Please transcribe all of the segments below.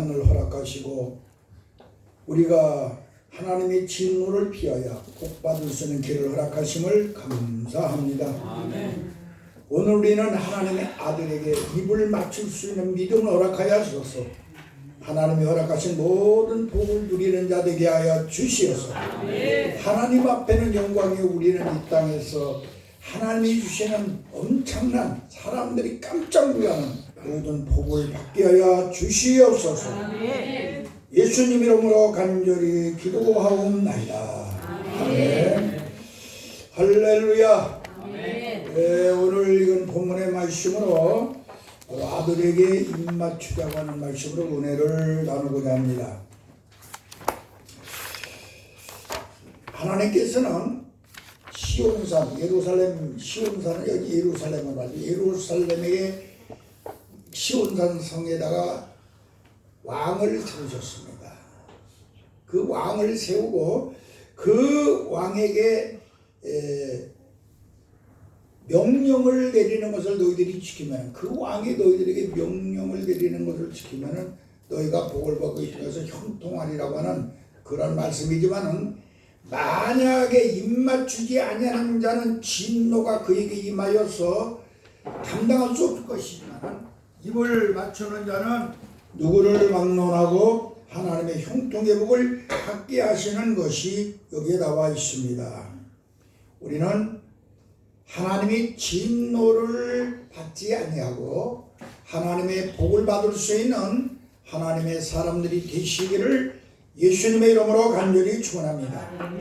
을 허락하시고 우리가 하나님의 진노를 피하여 복받을 수 있는 길을 허락하심을 감사합니다. 아멘. 오늘 우리는 하나님의 아들에게 입을 맞출 수 있는 믿음을 허락하여 하소서. 하나님이 허락하신 모든 복을 누리는 자 되게 하여 주시옵소서. 하나님 앞에는 영광이, 우리는 이 땅에서 하나님이 주시는 엄청난 사람들이 깜짝 놀라는 모든 복을 받게 하여 주시옵소서. 예수님 이름으로 간절히 기도하옵나이다. 아멘. 할렐루야. 네, 오늘 읽은 본문의 말씀으로 아들에게 입맞추자고 하는 말씀으로 은혜를 나누고자 합니다. 하나님께서는 시온산, 예루살렘, 시온산은 여기 예루살렘을 말이죠. 예루살렘의 시온산 성에다가 왕을 세우셨습니다. 그 왕을 세우고 그 왕에게 명령을 내리는 것을 너희들이 지키면, 그 왕이 너희들에게 명령을 내리는 것을 지키면 너희가 복을 받고 있어서 형통하리라고 하는 그런 말씀이지만은, 만약에 입맞추지 아니하는 자는 진노가 그에게 임하여서 감당할 수 없을 것이지만, 입을 맞추는 자는 누구를 막론하고 하나님의 형통의 복을 받게 하시는 것이 여기에 나와 있습니다. 우리는 하나님이 진노를 받지 아니하고 하나님의 복을 받을 수 있는 하나님의 사람들이 되시기를 예수님의 이름으로 간절히 축원합니다.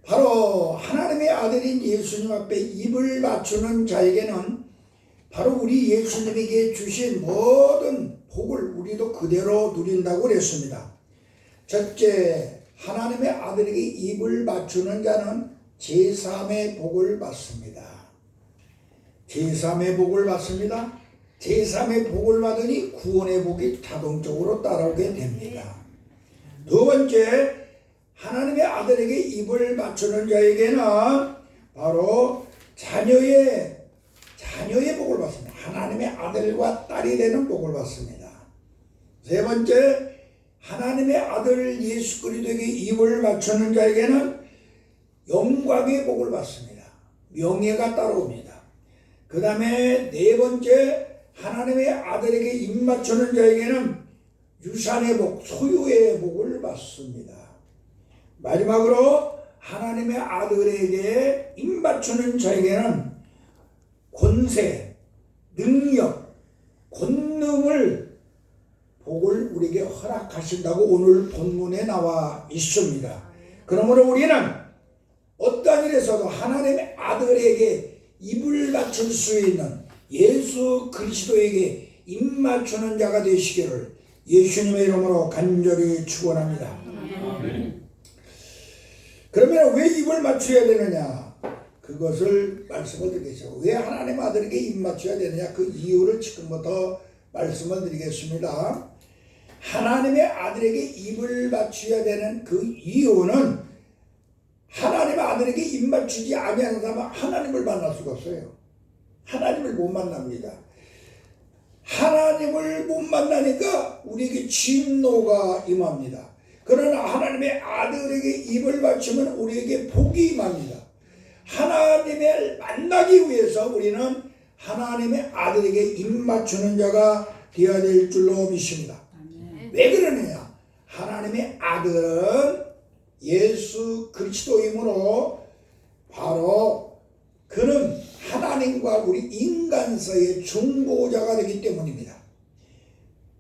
바로 하나님의 아들인 예수님 앞에 입을 맞추는 자에게는 바로 우리 예수님에게 주신 모든 복을 우리도 그대로 누린다고 그랬습니다. 첫째, 하나님의 아들에게 입을 맞추는 자는 제3의 복을 받습니다. 제3의 복을 받습니다. 제3의 복을 받으니 구원의 복이 자동적으로 따라오게 됩니다. 두 번째, 하나님의 아들에게 입을 맞추는 자에게는 바로 자녀의 복을 받습니다. 하나님의 아들과 딸이 되는 복을 받습니다. 세 번째, 하나님의 아들 예수 그리스도에게 입을 맞추는 자에게는 영광의 복을 받습니다. 명예가 따라옵니다. 그 다음에 네 번째, 하나님의 아들에게 입 맞추는 자에게는 유산의 복, 소유의 복을 받습니다. 마지막으로 하나님의 아들에게 입 맞추는 자에게는 권세, 능력, 권능을, 복을 우리에게 허락하신다고 오늘 본문에 나와 있습니다. 그러므로 우리는 어떠한 일에서도 하나님의 아들에게 입을 맞출 수 있는 예수 그리스도에게 입 맞추는 자가 되시기를 예수님의 이름으로 간절히 축원합니다. 그러면 왜 입을 맞춰야 되느냐? 그것을 말씀을 드리겠습니다. 왜 하나님 아들에게 입 맞춰야 되느냐? 그 이유를 지금부터 말씀을 드리겠습니다. 하나님의 아들에게 입을 맞춰야 되는 그 이유는, 하나님의 아들에게 입 맞추지 아니하는 사람은 하나님을 만날 수가 없어요. 하나님을 못 만납니다. 하나님을 못 만나니까 우리에게 진노가 임합니다. 그러나 하나님의 아들에게 입을 맞추면 우리에게 복이 임합니다. 하나님을 만나기 위해서 우리는 하나님의 아들에게 입 맞추는 자가 되어야 될 줄로 믿습니다. 왜 그러느냐? 하나님의 아들은 예수 그리스도이므로 바로 그는 하나님과 우리 인간사의 중보자가 되기 때문입니다.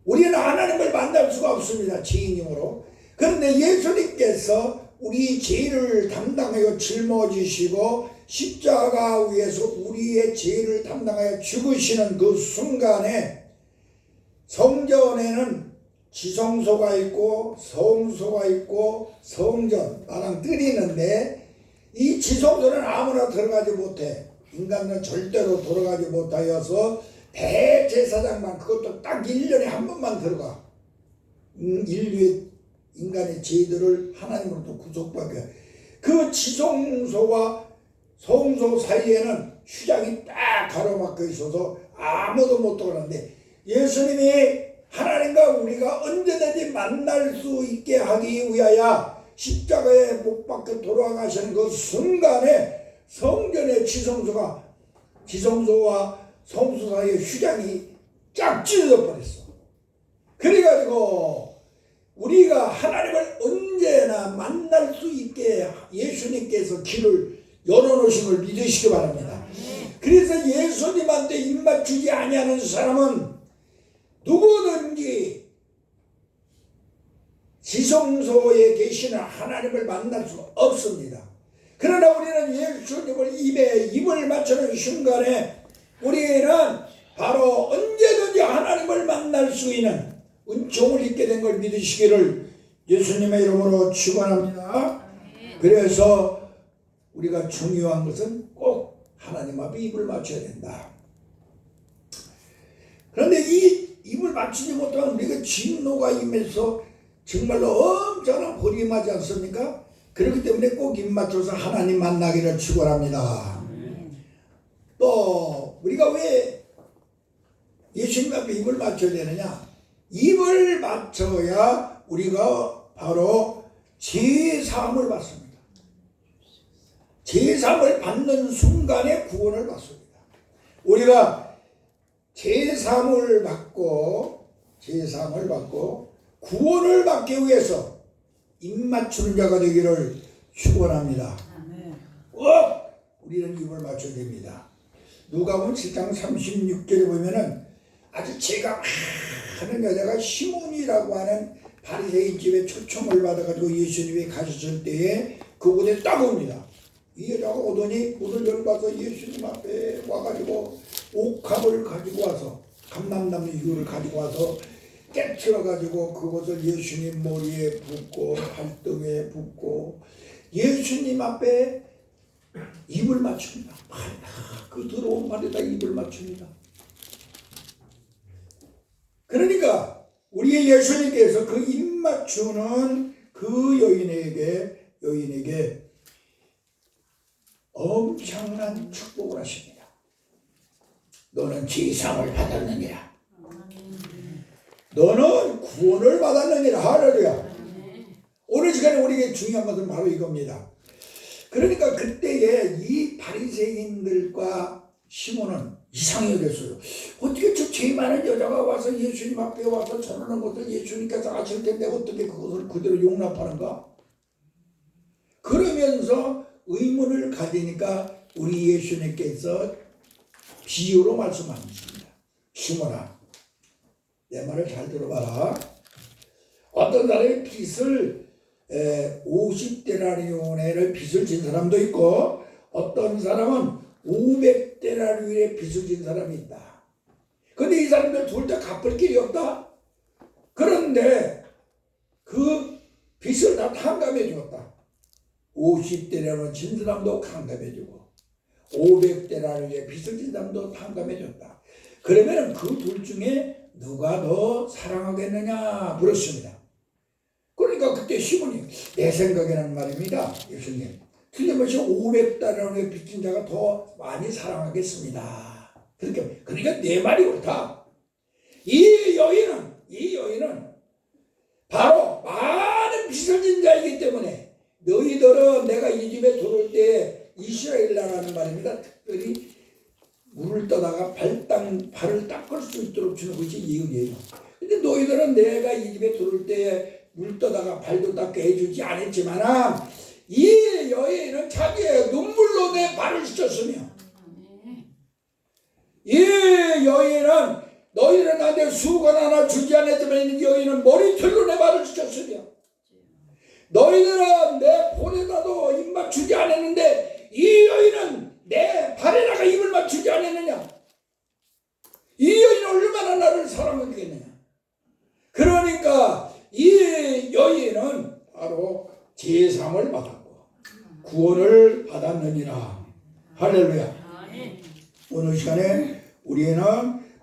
우리는 하나님을 만날 수가 없습니다. 죄인이므로. 그런데 예수님께서 우리 죄를 담당하여 짊어지시고 십자가 위에서 우리의 죄를 담당하여 죽으시는 그 순간에 성전에는 지성소가 있고 성소가 있고 성전, 나랑 뜰이 있는데 이 지성소는 아무나 들어가지 못해. 인간은 절대로 들어가지 못하여서 대제사장만, 그것도 딱 1년에 한 번만 들어가. 인류의 인간의 죄들을 하나님으로부터 구속받게. 그 지성소와 성소 사이에는 휴장이 딱 가로막혀 있어서 아무도 못 들어가는데, 예수님이 하나님과 우리가 언제든지 만날 수 있게 하기 위하여 십자가에 못 박혀 돌아가시는 그 순간에 성전의 지성소와 성수 사이의 휴장이 쫙 찢어져 버렸어. 그래가지고 우리가 하나님을 언제나 만날 수 있게 예수님께서 길을 열어놓으신 걸 믿으시기 바랍니다. 그래서 예수님한테 입맞추지 아니하는 사람은 누구든지 지성소에 계시는 하나님을 만날 수 없습니다. 그러나 우리는 예수님을 입을 맞추는 순간에 우리는 바로 언제든지 하나님을 만날 수 있는 은총을 입게 된 걸 믿으시기를 예수님의 이름으로 축원합니다. 그래서 우리가 중요한 것은 꼭 하나님 앞에 입을 맞춰야 된다. 그런데 이 입을 맞추지 못하면 우리가 진노가 임해서 정말로 엄청난 고림하지 않습니까? 그렇기 때문에 꼭 입 맞춰서 하나님 만나기를 축원합니다. 또 우리가 왜 예수님 앞에 입을 맞춰야 되느냐? 입을 맞춰야 우리가 바로 제사함을 받습니다. 제사함을 받는 순간에 구원을 받습니다. 우리가 제사함을 받고 구원을 받기 위해서 입 맞추는 자가 되기를 축원합니다. 꼭 우리는 입을 맞춰야 됩니다. 누가복음 7장 36절에 보면은 아주 제가 하는 여자가 시몬이라고 하는 바리새인 집에 초청을 받아가지고 예수님이 가셨을 때에 그곳에 딱 옵니다. 이 여자가 오더니 문을 열어봐서 예수님 앞에 와가지고 옥합을 가지고 와서 감람나무 이유를 가지고 와서 깨트려가지고 그것을 예수님 머리에 붓고 발등에 붓고 예수님 앞에 입을 맞춥니다. 그 더러운 말에다 입을 맞춥니다. 그러니까 우리의 예수님께서 그 입 맞추는 그 여인에게 엄청난 축복을 하십니다. 너는 지상을 받았느니라. 너는 구원을 받았느니라. 할렐루야. 오늘 시간에 우리에게 중요한 것은 바로 이겁니다. 그러니까 그때에 이 바리새인들과 시몬은 이상히 여겼어요. 어떻게 저 죄 많은 여자가 와서 예수님 앞에 와서 전하는 것을 예수님께서 아실 텐데 어떻게 그것을 그대로 용납하는가? 그러면서 의문을 가지니까 우리 예수님께서 비유로 말씀하십니다. 시몬아, 내 말을 잘 들어봐라. 어떤 사람이 빚을 50데나리온을 빚을 진 사람도 있고 어떤 사람은 500데나리온의 빚을 진 사람이 있다. 근데 이 사람들 둘 다 갚을 길이 없다. 그런데 그 빚을 다 탕감해 주었다. 50데나리온 진 사람도 탕감해 주고 500데나리온의 빚을 진 사람도 탕감해 줬다. 그러면 그 둘 중에 누가 더 사랑하겠느냐 물었습니다. 그러니까 그때 시몬이 내 생각에는 말입니다. 예수님 틀림없이 500데나리온의 빚진 자가 더 많이 사랑하겠습니다. 그러니까 내 말이 옳다. 이 여인은 바로 많은 빚을 진 자이기 때문에 너희들은 내가 이 집에 들어올 때 이스라엘 나라는 말입니다. 특별히 물을 떠다가 발을 닦을 수 있도록 주는 것이 이은이에요. 근데 너희들은 내가 이 집에 들어올 때 물 떠다가 발도 닦게 해주지 않았지만 이 여인은 자기의 눈물로 내 발을 씻었으며 이 여인은 너희는 나한테 수건 하나 주지 않았지만 이 여인은 머리털로 내 발을 씻었으며 너희들은 내 볼에다도 입 맞추지 않았는데 이 여인은 내 발에다가 입을 맞추지 않았느냐. 이 여인은 얼마나 나를 사랑하겠느냐. 그러니까 이 여인은 바로 제사함을 받았고 구원을 받았느니라. 할렐루야. 오늘 시간에 우리는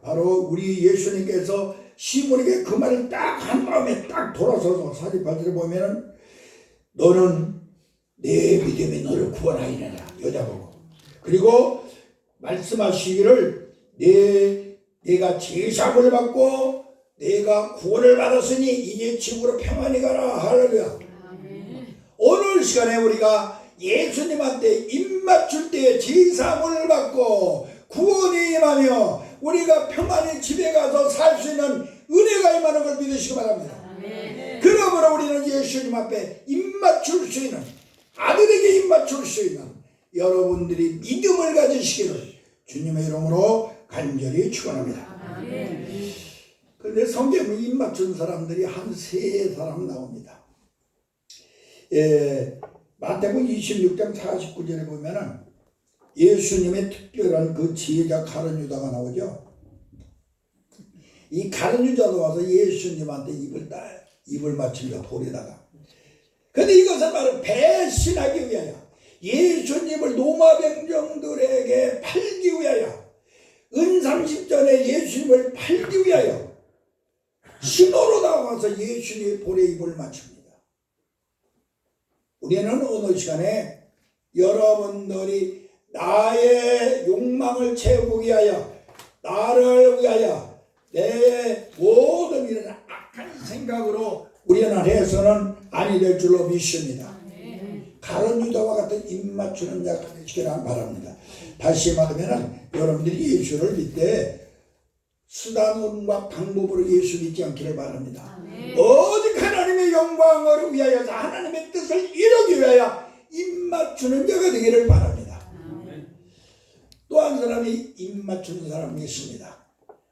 바로 우리 예수님께서 시몬에게 그 말을 딱 한 마음에 딱 돌아서서 48절에 보면은 너는 내 믿음이 너를 구원하리라 여자 보고 그리고 말씀하시기를 내가 제사함을 받고 내가 구원을 받았으니 이제 집으로 평안히 가라. 할렐루야. 오늘 시간에 우리가 예수님한테 입맞출 때에 제사함을 받고 구원이 임하며 우리가 평안히 집에 가서 살 수 있는 은혜가 임하는 걸 믿으시기 바랍니다. 그러므로 우리는 예수님 앞에 입맞출 수 있는, 아들에게 입맞출 수 있는 여러분들이 믿음을 가지시기를 주님의 이름으로 간절히 축원합니다. 그런데 성경에 입맞춘 사람들이 한 세 사람 나옵니다. 마태복음 26장 49절에 보면은 예수님의 특별한 그 지혜자 가룟 유다가 나오죠. 이 가룟 유다도 와서 예수님한테 입을 맞춥니다. 돌에다가. 근데 이것은 바로 배신하기 위하여, 예수님을 로마 병정들에게 팔기 위하여, 은삼십전에 예수님을 팔기 위하여 신호로 나와서 예수님의 볼에 입을 맞춥니다. 우리는 오늘 시간에 여러분들이 나의 욕망을 채우기 위하여, 나를 위하여 내 모든 이런 악한 생각으로 우리는 해서는 아니 될 줄로 믿습니다. 가룟 유다와 같은 입맞추는 자가 되시기를 바랍니다. 다시 말하면 여러분들이 예수를 믿되 수단과 방법으로 예수 믿지 않기를 바랍니다. 오직 하나님의 영광을 위하여, 하나님의 뜻을 이루기 위하여 입맞추는 자가 되기를 바랍니다. 또 한 사람이 입맞추는 사람이 있습니다.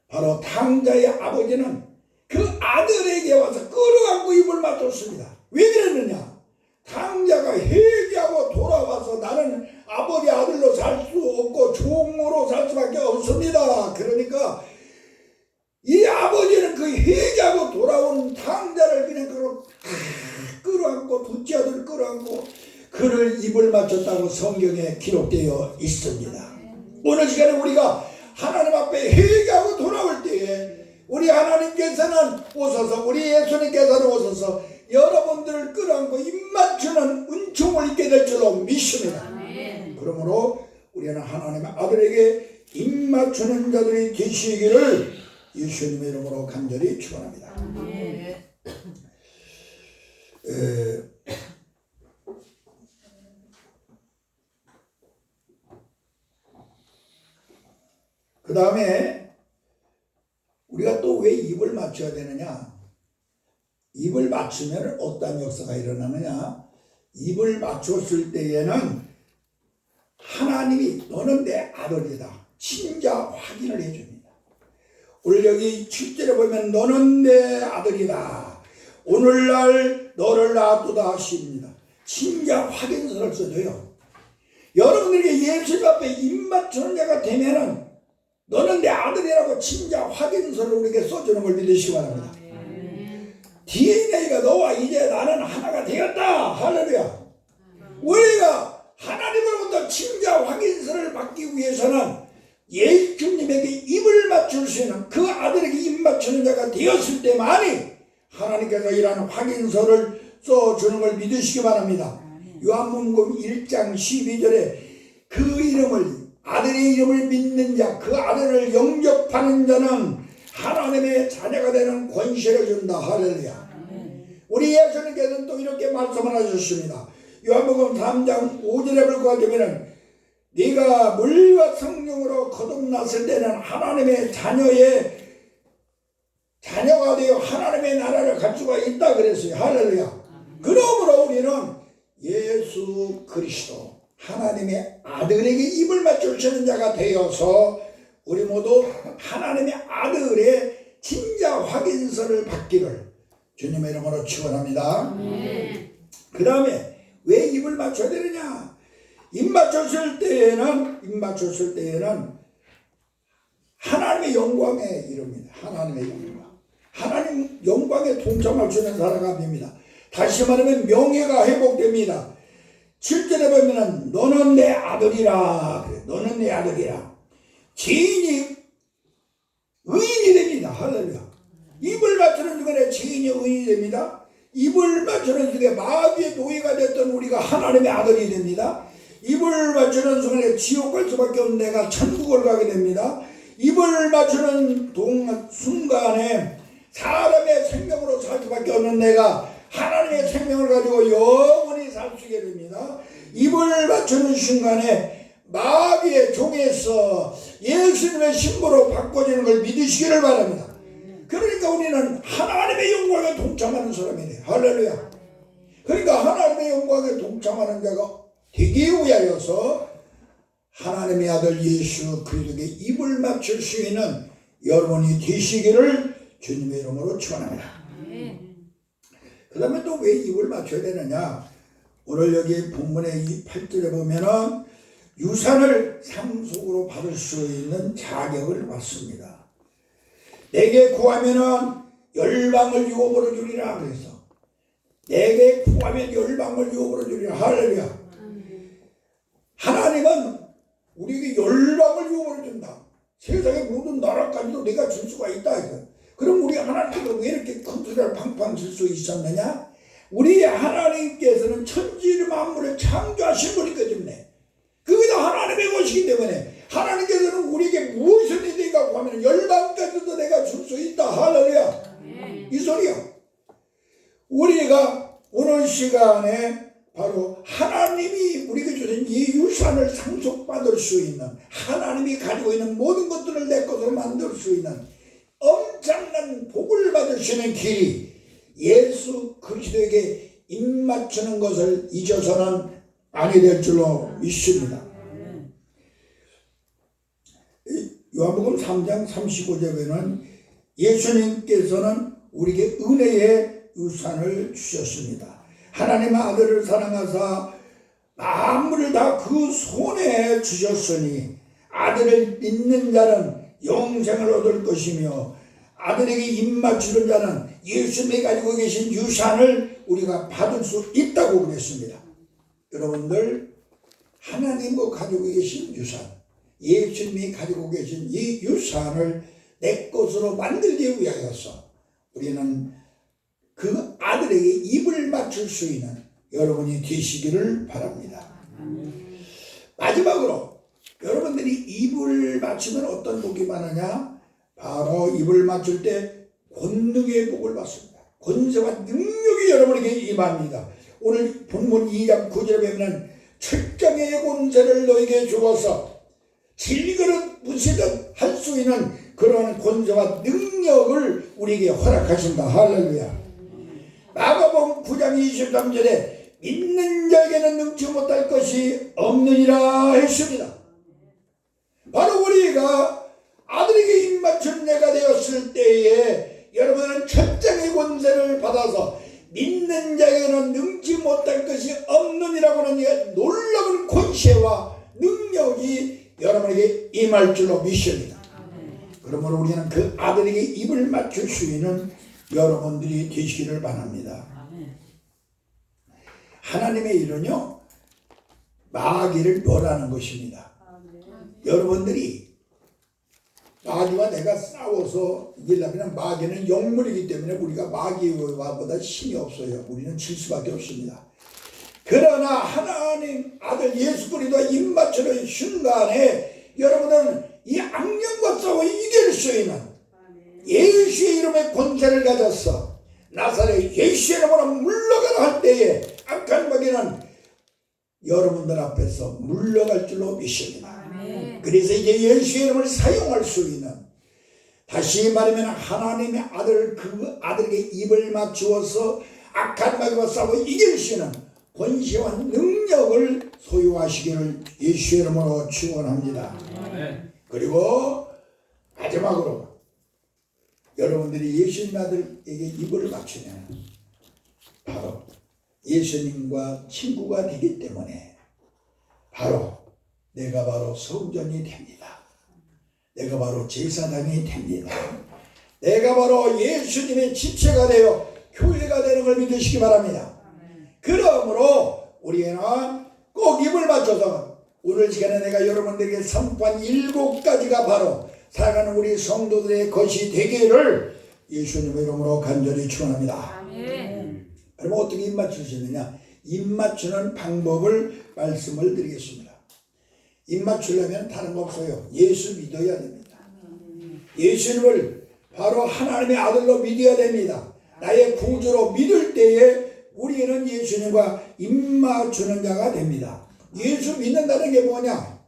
바로 탕자의 아버지는 그 아들에게 와서 끌어안고 입을 맞췄습니다. 왜 그랬느냐? 탕자가 회개하고 돌아와서 나는 아버지 아들로 살 수 없고 종으로 살 수밖에 없습니다. 그러니까 이 아버지는 그 회개하고 돌아온 탕자를 그냥 끌어안고, 둘째 아들을 끌어안고 그를 입을 맞췄다고 성경에 기록되어 있습니다. 오늘 시간에 우리가 하나님 앞에 회개하고 돌아올 때에 우리 하나님께서는 오셔서, 우리 예수님께서는 오셔서 여러분들을 끌어안고 입맞추는 은총을 입게 될 줄로 믿습니다. 그러므로 우리는 하나님의 아들에게 입맞추는 자들이 되시기를 예수님의 이름으로 간절히 축원합니다. 그 다음에 우리가 또 왜 입을 맞춰야 되느냐? 입을 맞추면 어떤 역사가 일어나느냐? 입을 맞췄을 때에는 하나님이 너는 내 아들이다, 친자 확인을 해줍니다. 오늘 여기 7절에 보면 너는 내 아들이다, 오늘날 너를 낳았도다 하십니다. 친자 확인서를 써줘요. 여러분들에게 예수님 앞에 입 맞추는 자가 되면은 너는 내 아들이라고 친자 확인서를 우리에게 써주는 걸 믿으시기 바랍니다. DNA가 너와 이제 나는 하나가 되었다. 할렐루야. 우리가 하나님으로부터 친자 확인서를 받기 위해서는 예수님에게 입을 맞출 수 있는, 그 아들에게 입 맞추는 자가 되었을 때만이 하나님께서 이러한 확인서를 써주는 걸 믿으시기 바랍니다. 요한복음 1장 12절에 그 이름을, 아들의 이름을 믿는 자, 그 아들을 영접하는 자는 하나님의 자녀가 되는 권세를 준다. 할렐루야. 우리 예수님께서는 또 이렇게 말씀을 하셨습니다. 요한복음 3장 5절에 불과하면 네가 물과 성령으로 거듭났을 때는 하나님의 자녀가 되어 하나님의 나라를 갈 수가 있다 그랬어요. 할렐루야. 그러므로 우리는 예수 그리스도 하나님의 아들에게 입을 맞추시는 자가 되어서 우리 모두 하나님의 아들의 친자 확인서를 받기를 주님의 이름으로 축원합니다. 그 다음에 왜 입을 맞춰야 되느냐? 입 맞췄을 때에는 하나님의 영광에 이릅니다. 하나님의 영광. 하나님 영광에 동참할 수 있는 사람이 됩니다. 다시 말하면 명예가 회복됩니다. 7절에 보면은 너는 내 아들이라. 너는 내 아들이라. 죄인이 의인이 됩니다. 할렐루야. 입을 맞추는 순간에 죄인이 의인이 됩니다. 입을 맞추는 순간에 마귀의 노예가 됐던 우리가 하나님의 아들이 됩니다. 입을 맞추는 순간에 지옥 갈 수밖에 없는 내가 천국을 가게 됩니다. 입을 맞추는 순간에 사람의 생명으로 살 수밖에 없는 내가 하나님의 생명을 가지고 영원히 살 수 있게 됩니다. 입을 맞추는 순간에 마귀의 종에서 예수님의 신부로 바꿔지는 걸 믿으시기를 바랍니다. 그러니까 우리는 하나님의 영광에 동참하는 사람이 돼요. 할렐루야. 그러니까 하나님의 영광에 동참하는 자가 되기 위하여서 하나님의 아들 예수 그리스도에게 입을 맞출 수 있는 여러분이 되시기를 주님의 이름으로 축원합니다. 그 다음에 또 왜 입을 맞춰야 되느냐. 오늘 여기 본문의 이 8절에 보면은 유산을 상속으로 받을 수 있는 자격을 받습니다. 내게 구하면은 열방을 유업으로 주리라 그래서 내게 구하면 열방을 유업으로 주리라. 할렐루야. 하나님은 우리에게 열방을 유업으로 준다. 세상의 모든 나라까지도 내가 줄 수가 있다. 그럼 우리 하나님께서 왜 이렇게 큰 소리를 팡팡 칠 수 있었느냐? 우리 하나님께서는 천지 만물을 창조하신 분이기 때문에 그게 다 하나님의 것이기 때문에 하나님께서는 우리에게 무엇을 내가 구하면 열방까지도 내가 줄 수 있다. 할렐루야. 이 소리야. 우리가 오늘 시간에 바로 하나님이 우리에게 주신 이 유산을 상속받을 수 있는 하나님이 가지고 있는 모든 것들을 내 것으로 만들 수 있는 엄청난 복을 받을 수 있는 길이 예수 그리스도에게 입맞추는 것을 잊어서는 아니 될 줄로 믿습니다. 요한복음 3장 35절에는 예수님께서는 우리에게 은혜의 유산을 주셨습니다. 하나님의 아들을 사랑하사 만물을 다 그 손에 주셨으니 아들을 믿는 자는 영생을 얻을 것이며 아들에게 입맞추는 자는 예수님이 가지고 계신 유산을 우리가 받을 수 있다고 그랬습니다. 여러분들 하나님과 가지고 계신 유산, 예수님이 가지고 계신 이 유산을 내 것으로 만들기 위하여서 우리는 그 아들에게 입을 맞출 수 있는 여러분이 되시기를 바랍니다. 마지막으로 여러분들이 입을 맞추면 어떤 복이 많으냐? 바로 입을 맞출 때 권능의 복을 받습니다. 권세와 능력이 여러분에게 임합니다. 오늘 본문 2장 9절에 보면 철장의 권세를 너에게 주어서 질그릇 부시듯 할 수 있는 그런 권세와 능력을 우리에게 허락하신다. 할렐루야. 마가복음 9장 23절에 믿는 자에게는 능치 못할 것이 없느니라 했습니다. 바로 우리가 아들에게 입맞춘 자가 되었을 때에 여러분은 천장의 권세를 받아서 믿는 자에게는 능치 못할 것이 없느니라고는 놀라운 권세와 능력이 여러분에게 임할 줄로 믿습니다. 그러므로 우리는 그 아들에게 입을 맞출 수 있는 여러분들이 되시기를 바랍니다. 하나님의 일은요 마귀를 멸하는 것입니다. 여러분들이 마귀와 내가 싸워서 이기려면 마귀는 영물이기 때문에 우리가 마귀와 보다 힘이 없어요. 우리는 질 수밖에 없습니다. 그러나 하나님 아들 예수 그리스도 입맞추는 순간에 여러분은 이 악령과 싸워 이길 수 있는 예수의 이름의 권세를 가졌어. 나사렛 예수의 이름으로 물러가라 할 때에 악한 마귀는 여러분들 앞에서 물러갈 줄로 믿습니다. 그래서 이제 예수의 이름을 사용할 수 있는, 다시 말하면 하나님의 아들, 그 아들에게 입을 맞추어서 악한 마귀와 싸워 이길 수 있는 권세와 능력을 소유하시기를 예수의 이름으로 축원합니다. 그리고 마지막으로 여러분들이 예수님 아들에게 입을 맞추면 바로 예수님과 친구가 되기 때문에 바로 내가 바로 성전이 됩니다. 내가 바로 제사장이 됩니다. 내가 바로 예수님의 지체가 되어 교회가 되는 걸 믿으시기 바랍니다. 그러므로 우리는 꼭 입을 맞춰서 오늘 시간에 내가 여러분들에게 선포한 7가지가 바로 살아가는 우리 성도들의 것이 되기를 예수님의 이름으로 간절히 축원합니다. 그럼 어떻게 입 맞추시느냐? 입 맞추는 방법을 말씀을 드리겠습니다. 입 맞추려면 다른 거 없어요. 예수 믿어야 됩니다. 예수님을 바로 하나님의 아들로 믿어야 됩니다. 나의 구주로 믿을 때에 우리는 예수님과 입맞추는 자가 됩니다. 예수 믿는다는 게 뭐냐?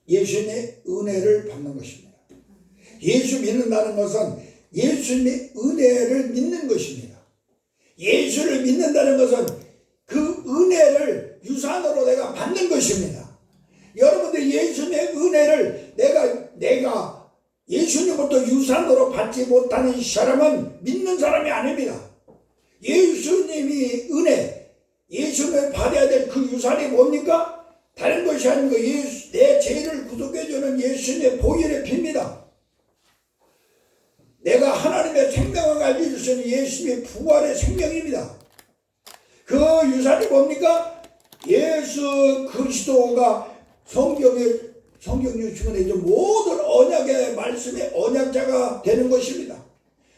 예수님의 은혜를 받는 것입니다. 예수 믿는다는 것은 예수님의 은혜를 믿는 것입니다. 예수를 믿는다는 것은 그 은혜를 유산으로 내가 받는 것입니다. 여러분들 예수님의 은혜를 내가 예수님부터 유산으로 받지 못하는 사람은 믿는 사람이 아닙니다. 예수님이 은혜, 예수님을 받아야 될 그 유산이 뭡니까? 다른 것이 아니고 내 죄를 구속해주는 예수님의 보혈의 피입니다. 내가 하나님의 생명을 가지고 있는 예수님의 부활의 생명입니다. 그 유산이 뭡니까? 예수 그리스도가 성경에 주문해준 모든 언약의 말씀의 언약자가 되는 것입니다.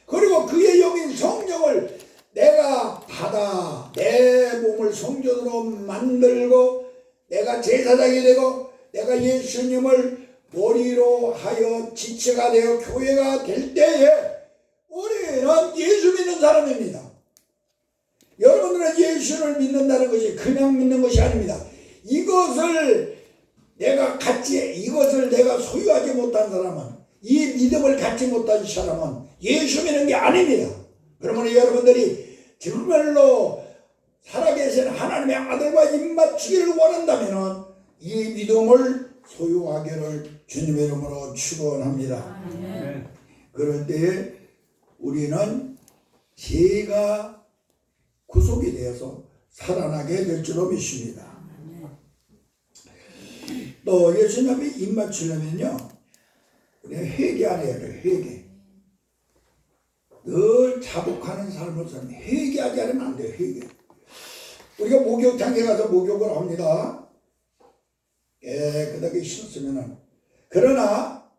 그리고 그의 영인 성령을 내가 받아 내 몸을 성전으로 만들고 내가 제사장이 되고 내가 예수님을 머리로 하여 지체가 되어 교회가 될 때에 우리는 예수 믿는 사람입니다. 여러분들은 예수를 믿는다는 것이 그냥 믿는 것이 아닙니다. 이것을 내가 소유하지 못한 사람은, 이 믿음을 갖지 못한 사람은 예수 믿는 게 아닙니다. 그러면 여러분들이 정말로 살아계신 하나님의 아들과 입맞추기를 원한다면 이 믿음을 소유하기를 주님의 이름으로 축원합니다. 그럴 때에 우리는 죄가 구속이 되어서 살아나게 될 줄로 믿습니다. 또 예수님 앞에 입맞추려면요, 우리가 회개하라 해요. 회개. 늘 자복하는 삶을 사는, 회개하지 않으면 안 돼요. 회개. 우리가 목욕탕에 가서 목욕을 합니다. 깨끗하게 씻었으면은. 그러나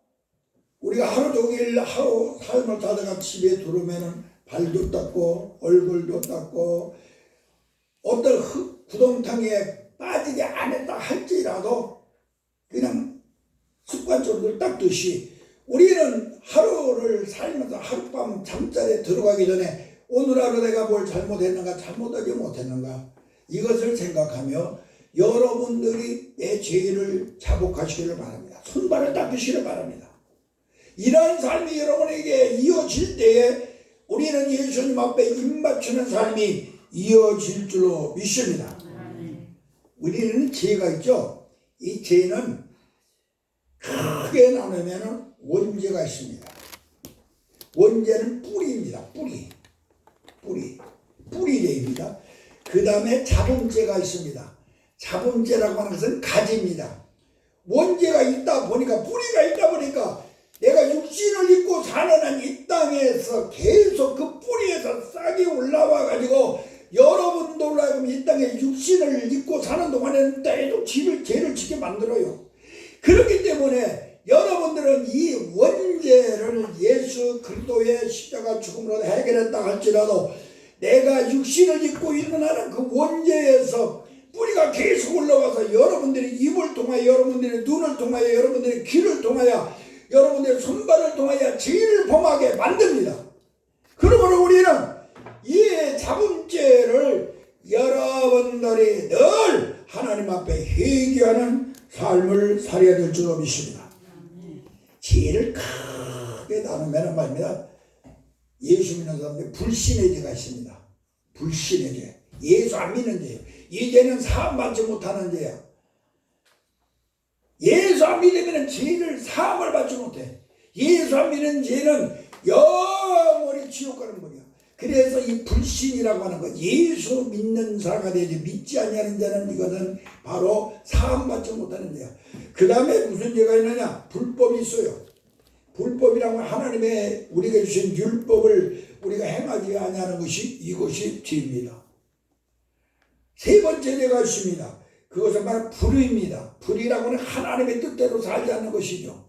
우리가 하루 종일 하루 삶을 살다가 집에 들어오면은 발도 닦고 얼굴도 닦고 어떤 구덩탕에 빠지지 않았다 할지라도 그냥 습관적으로 닦듯이 우리는 하루를 살면서 하룻밤 잠자리에 들어가기 전에 오늘 하루 내가 뭘 잘못했는가, 잘못하지 못했는가, 이것을 생각하며 여러분들이 내 죄를 자복하시기를 바랍니다. 손발을 닦으시기를 바랍니다. 이러한 삶이 여러분에게 이어질 때에 우리는 예수님 앞에 입맞추는 삶이 이어질 줄로 믿습니다. 우리는 죄가 있죠. 이 죄는 크게 나누면 원죄가 있습니다. 원죄는 뿌리입니다. 뿌리죄입니다. 그 다음에 자본죄가 있습니다. 자본죄라고 하는 것은 가지입니다. 원죄가 있다 보니까, 뿌리가 있다 보니까 내가 육신을 입고 사는 이 땅에서 계속 그 뿌리에서 싹이 올라와 가지고 여러분들로 하여금 이 땅에 육신을 입고 사는 동안에는 계속 죄를 짓게 만들어요. 그렇기 때문에 여러분들은 이 원죄를 예수 그리스도의 십자가 죽음으로 해결했다 할지라도 내가 육신을 입고 있는 한은 그 원죄에서 뿌리가 계속 올라와서 여러분들의 입을 통하여, 여러분들의 눈을 통하여, 여러분들의 귀를 통하여, 여러분들의 손발을 통하여 죄를 범하게 만듭니다. 그러므로 우리는 이 자본죄를 여러분들이 늘 하나님 앞에 회개하는 삶을 살아야 될 줄로 믿습니다. 죄를 크게 나누면 말입니다. 예수 믿는 사람들 불신의 죄가 있습니다. 불신의 죄. 예수 안 믿는 죄예요. 이 죄는 사함받지 못하는 죄야. 예수 안 믿으면 죄를 사함을 받지 못해. 예수 안 믿는 죄는 영원히 지옥 가는 거야. 그래서 이 불신이라고 하는 것, 예수 믿는 자가 되지 믿지 아니하는 자는 이거는 바로 사함받지 못하는 죄야. 그 다음에 무슨 죄가 있느냐? 불법이 있어요. 불법이라고 하나님의 우리가 주신 율법을 우리가 행하지 아니하는 것이, 이것이 죄입니다. 세 번째 죄가 있습니다. 그것은 바로 불의입니다. 불의라고 하는 하나님의 뜻대로 살지 않는 것이죠.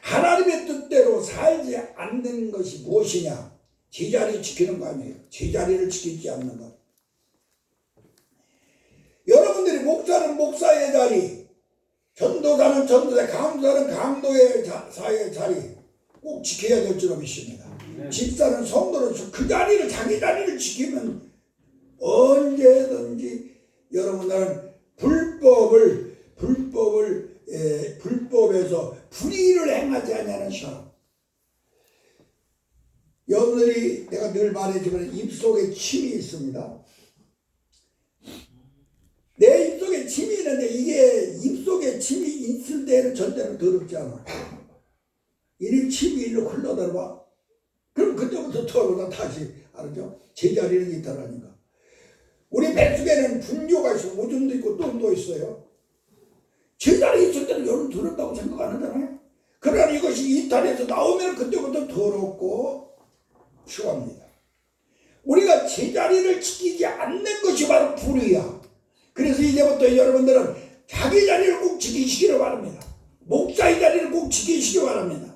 하나님의 뜻대로 살지 않는 것이 무엇이냐? 제자리 지키는 거 아니에요. 제자리를 지키지 않는 것. 여러분들이 목사는 목사의 자리, 전도사는 전도사, 강도사는 강도의 사의 자리, 꼭 지켜야 될 줄로 믿습니다. 집사는 성도로서 그 자리를 자기 자리를 지키면 언제든지 여러분들은 불법에서 불의를 행하지 않냐는 사람. 여러분들이 내가 늘 말했지만 입속에 침이 있습니다. 내 입속에 침이 있는데 이게 입속에 침이 있을 때는 절대로 더럽지 않아. 이 침이 일로 흘러들어와. 그럼 그때부터 더러워서 다시 알았죠? 제자리는 있다라니까. 우리 뱃속에는 분뇨가 있어. 오줌도 있고 똥도 있어요. 제자리에 있을 때는 여러분 더럽다고 생각 안 하잖아요. 그러나 이것이 이탈해서 나오면 그때부터 더럽고 추합니다. 우리가 제자리를 지키지 않는 것이 바로 불의야. 그래서 이제부터 여러분들은 자기 자리를 꼭 지키시기를 바랍니다. 목사의 자리를 꼭 지키시기 바랍니다.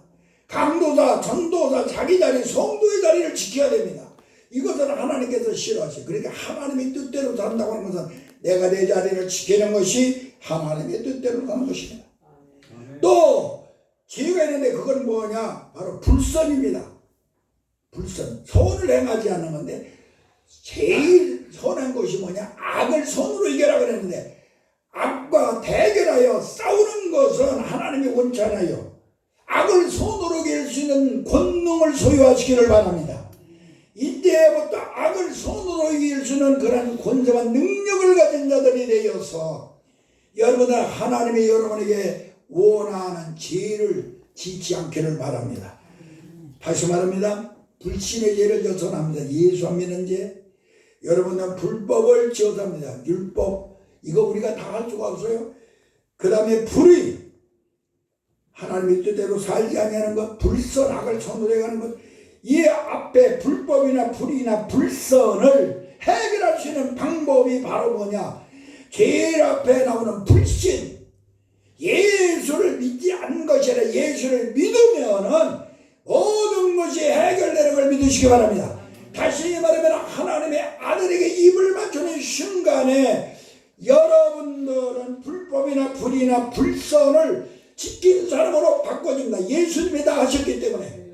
강도사, 전도사, 자기 자리, 성도의 자리를 지켜야 됩니다. 이것은 하나님께서 싫어하세요. 그러니까 하나님의 뜻대로 산다고 하는 것은 내가 내 자리를 지키는 것이 하나님의 뜻대로 사는 것입니다. 또 지혜가 있는데 그건 뭐냐? 바로 불선입니다. 불선, 선을 행하지 않는 건데 제일 선한 것이 뭐냐? 악을 선으로 이겨라 그랬는데 악과 대결하여 싸우는 것은 하나님이 원치 않아요. 악을 선으로 이길 수 있는 권능을 소유하시기를 바랍니다. 이때부터 악을 손으로 이길 수 있는 그런 권세와 능력을 가진 자들이 되어서 여러분은 하나님이 여러분에게 원하는 죄를 짓지 않기를 바랍니다. 다시 말합니다. 불신의 죄를 져서 합니다. 예수 안 믿는 죄. 여러분은 불법을 지어서 합니다. 율법. 이거 우리가 다 할 수가 없어요. 그 다음에 불의. 하나님의 뜻대로 살지 아니하는 것. 불선, 악을 손으로 해가는 것. 이 앞에 불법이나 불의나 불선을 해결할 수 있는 방법이 바로 뭐냐? 제일 앞에 나오는 불신. 예수를 믿지 않는 것이 아니라 예수를 믿으면은 모든 것이 해결되는 걸 믿으시기 바랍니다. 다시 말하면 하나님의 아들에게 입을 맞추는 순간에 여러분들은 불법이나 불의나 불선을 지킨 사람으로 바꿔줍니다. 예수님이 다 하셨기 때문에.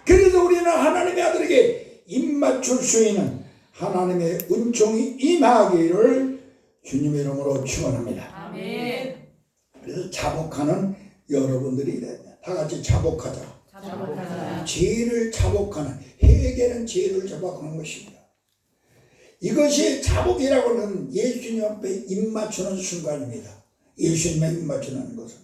그래서 우리는 하나님의 아들에게 입 맞출 수 있는 하나님의 은총이 임하기를 주님의 이름으로 축원합니다. 아멘. 그래서 자복하는 여러분들이 다 같이 자복하자. 죄를 자복하는, 회개는 죄를 자복하는 것입니다. 이것이 자복이라고 하는 예수님 앞에 입 맞추는 순간입니다. 예수님의 입 맞추는 것은.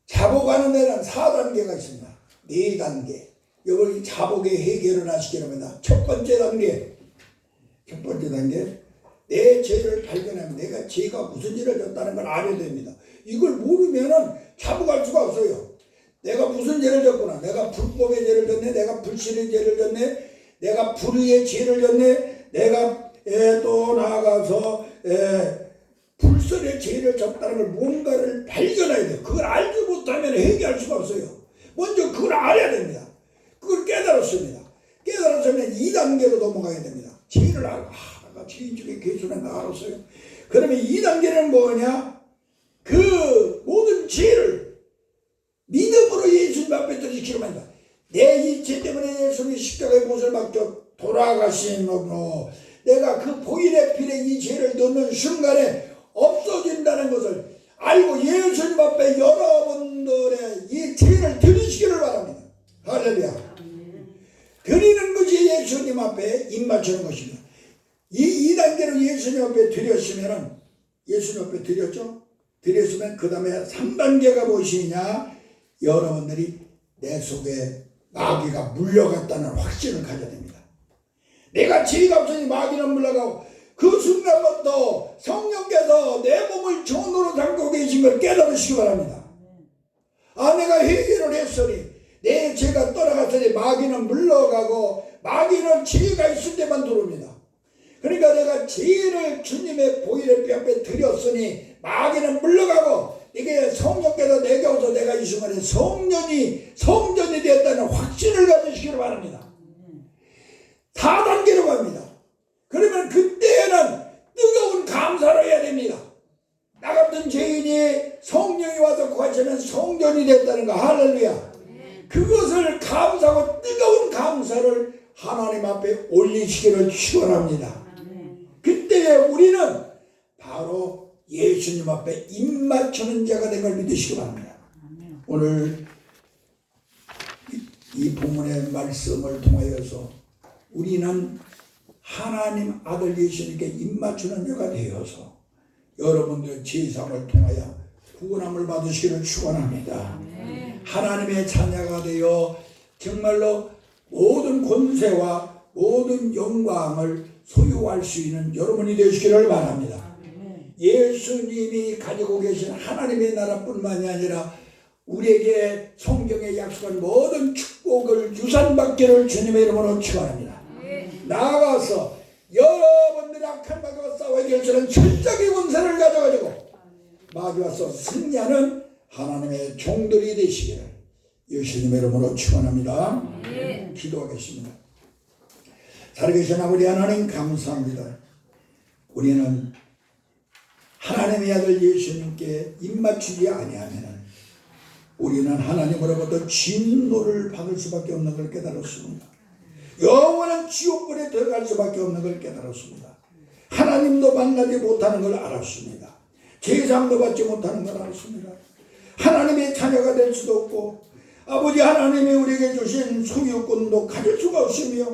자복하는 데는 4단계가 있습니다. 4단계. 여기 자복의 회개를 하시기로 합니다. 첫 번째 단계. 내 죄를 발견하면 내가 죄가 무슨 죄를 졌다는 걸 알아야 됩니다. 이걸 모르면은 자복할 수가 없어요. 내가 무슨 죄를 졌구나. 내가 불법의 죄를 졌네. 내가 불신의 죄를 졌네. 내가 불의의 죄를 졌네. 내가 또 나아가서 불선의 죄를 졌다는 걸 뭔가를 발견해야 돼요. 그걸 알지 못하면 회개할 수가 없어요. 먼저 그걸 알아야 됩니다. 그걸 깨달았습니다. 깨달았으면 2단계로 넘어가야 됩니다. 죄를 알고 내가 죄인 중에 괴수는 거 알았어요. 그러면 2단계는 뭐냐? 그 모든 죄를 믿음으로 예수님 앞에 드리기로 합니다. 내 이 죄 때문에 예수님이 십자가의 못을 박혀 돌아가시므로 내가 그 보일의 필에 이 죄를 넣는 순간에 없어진다는 것을 알고 예수님 앞에 여러분들의 이 죄를 드리시기를 바랍니다. 할렐루야. 드리는 것이 예수님 앞에 입 맞추는 것입니다. 이 2단계로 예수님 앞에 드렸으면은 예수님 앞에 드렸죠? 드렸으면 그 다음에 3단계가 무엇이냐? 여러분들이 내 속에 마귀가 물려갔다는 확신을 가져야 됩니다. 내가 죄가 없으니 마귀는 물러가고 그 순간부터 성령께서 내 몸을 전으로 삼고 계신 걸 깨달으시기 바랍니다. 내가 회개를 했으니 내 죄가 떠나갔으니 마귀는 물러가고 마귀는 죄가 있을 때만 들어옵니다. 그러니까 내가 죄를 주님의 보혈의 뼈 앞에 드렸으니 마귀는 물러가고 이게 성령께서 내게 오서 내가 이 순간에 성전이 되었다는 확신을 가지시기를 바랍니다. 4단계로 갑니다. 그러면 그때는 뜨거운 감사를 해야 됩니다. 나 같은 죄인이 성령이 와서 구하시면 성전이 됐다는 거. 할렐루야. 자를 하나님 앞에 올리시기를 축원합니다. 그때 우리는 바로 예수님 앞에 입맞추는 자가 된 걸 믿으시기 바랍니다. 오늘 이 본문의 말씀을 통하여서 우리는 하나님 아들 예수님께 입맞추는 자가 되어서 여러분들의 제사함을 통하여 구원함을 받으시기를 축원합니다. 하나님의 자녀가 되어 정말로 모든 권세와 모든 영광을 소유할 수 있는 여러분이 되시기를 바랍니다. 예수님이 가지고 계신 하나님의 나라뿐만이 아니라 우리에게 성경에 약속한 모든 축복을 유산받기를 주님의 이름으로 축원합니다. 나아가서 여러분들이 악한 마귀와 싸워 이길 철저히 권세를 가져가지고 마귀와서 승리하는 하나님의 종들이 되시기를 예수님의 이름으로 축원합니다. 기도하겠습니다. 살아계신 아버지 하나님 감사합니다. 우리는 하나님의 아들 예수님께 입맞추지 아니하면 우리는 하나님으로부터 진노를 받을 수밖에 없는 걸 깨달았습니다. 영원한 지옥불에 들어갈 수밖에 없는 걸 깨달았습니다. 하나님도 만나지 못하는 걸 알았습니다. 제사함도 받지 못하는 걸 알았습니다. 하나님의 자녀가 될 수도 없고 아버지 하나님이 우리에게 주신 소유권도 가질 수가 없으며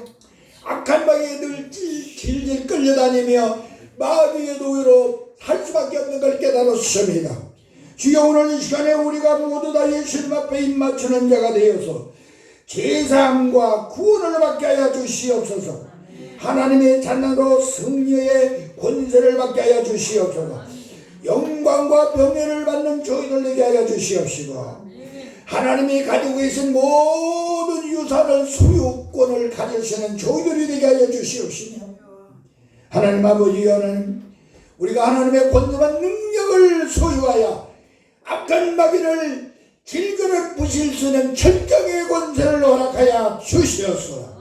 악한 방에 늘 질질 끌려다니며 마귀의 노예로 살 수밖에 없는 걸 깨달았습니다. 주여 오늘 이 시간에 우리가 모두 다 예수님 앞에 입맞추는 자가 되어서 제사함과 구원을 받게 하여 주시옵소서. 하나님의 자녀로 승리의 권세를 받게 하여 주시옵소서. 영광과 병회를 받는 저희들 되게 하여 주시옵시고 하나님이 가지고 계신 모든 유산을 소유권을 가지시는 저희들이 되게 하여 주시옵시며 하나님 아버지 하나님 우리가 하나님의 권능한 능력을 소유하여 악한 마귀를 질그릇 부실 수 있는 철저의 권세를 허락하여 주시옵소서.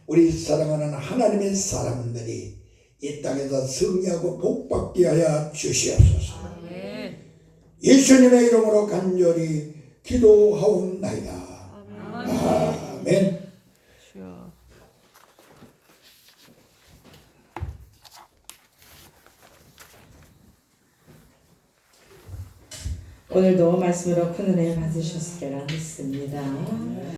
우리 사랑하는 하나님의 사람들이 이 땅에서 승리하고 복받게 하여 주시옵소서. 예수님의 이름으로 간절히 기도하옵나이다. 아멘. 오늘도 말씀으로 큰 은혜 받으셨으리라 믿습니다.